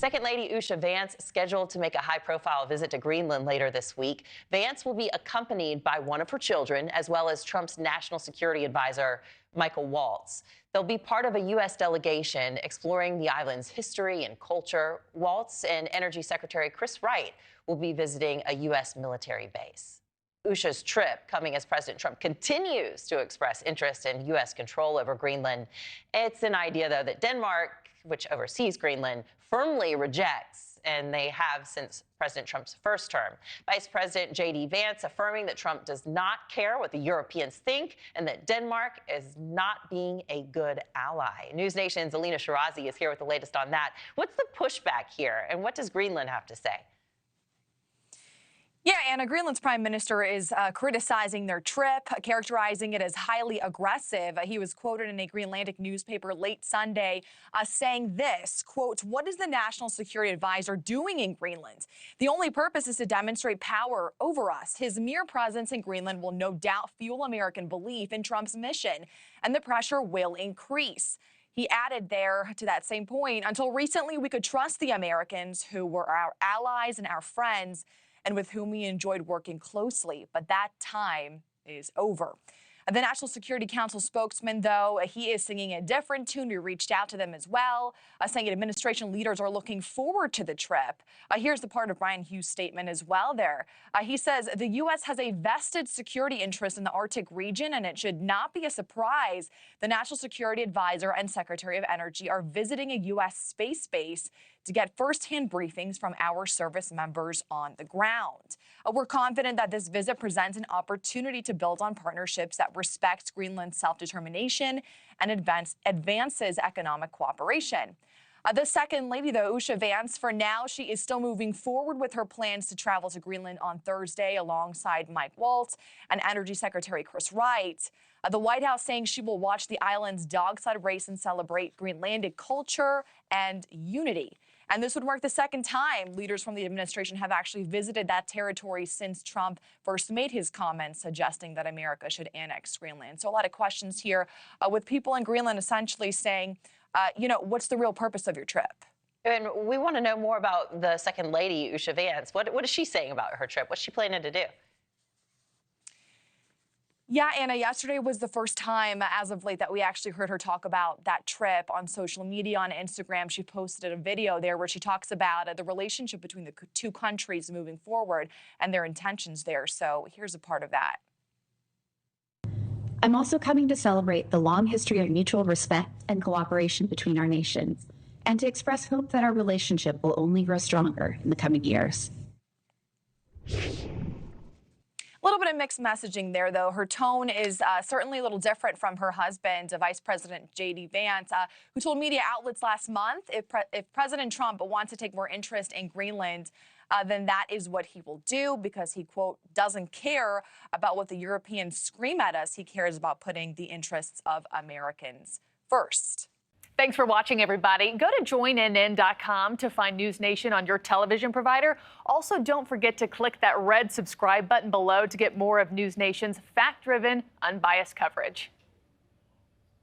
Second Lady Usha Vance scheduled to make a high-profile visit to Greenland later this week. Vance will be accompanied by one of her children, as well as Trump's national security advisor, Michael Waltz. They'll be part of a U.S. delegation exploring the island's history and culture. Waltz and Energy Secretary Chris Wright will be visiting a U.S. military base. Usha's trip, coming as President Trump continues to express interest in U.S. control over Greenland. It's an idea, though, that Denmark, which oversees Greenland, firmly rejects, and they have since President Trump's first term. Vice President J.D. Vance affirming that Trump does not care what the Europeans think and that Denmark is not being a good ally. NewsNation's Alina Shirazi is here with the latest on that. What's the pushback here, and what does Greenland have to say? Yeah, Anna, Greenland's prime minister is criticizing their trip, characterizing it as highly aggressive. He was quoted in a Greenlandic newspaper late Sunday saying this, quote, "What is the national security advisor doing in Greenland? The only purpose is to demonstrate power over us. His mere presence in Greenland will no doubt fuel American belief in Trump's mission, and the pressure will increase." He added there to that same point, "Until recently, we could trust the Americans who were our allies and our friends, and with whom we enjoyed working closely, but that time is over." The National Security Council spokesman, though, he is singing a different tune. We reached out to them as well, saying administration leaders are looking forward to the trip. Here's the part of Brian Hughes' statement as well there. He says the U.S. has a vested security interest in the Arctic region, and it should not be a surprise the National Security Advisor and Secretary of Energy are visiting a U.S. space base to get firsthand briefings from our service members on the ground. We're confident that this visit presents an opportunity to build on partnerships that respects Greenland's self-determination and advances economic cooperation. The Second Lady, though, Usha Vance, for now, she is still moving forward with her plans to travel to Greenland on Thursday alongside Mike Waltz and Energy Secretary Chris Wright. The White House saying she will watch the island's dog sled race and celebrate Greenlandic culture and unity. And this would mark the second time leaders from the administration have actually visited that territory since Trump first made his comments suggesting that America should annex Greenland. So a lot of questions here with people in Greenland essentially saying, what's the real purpose of your trip? And we want to know more about the Second Lady, Usha Vance. What is she saying about her trip? What's she planning to do? Yeah, Anna, yesterday was the first time as of late that we actually heard her talk about that trip on social media. On Instagram, she posted a video there where she talks about the relationship between the two countries moving forward and their intentions there. So here's a part of that. I'm also coming to celebrate the long history of mutual respect and cooperation between our nations, and to express hope that our relationship will only grow stronger in the coming years. A little bit of mixed messaging there, though. Her tone is certainly a little different from her husband, Vice President J.D. Vance, who told media outlets last month if President Trump wants to take more interest in Greenland, then that is what he will do because he, quote, doesn't care about what the Europeans scream at us. He cares about putting the interests of Americans first. Thanks for watching, everybody. Go to joinnn.com to find NewsNation on your television provider. Also, don't forget to click that red subscribe button below to get more of NewsNation's fact-driven, unbiased coverage.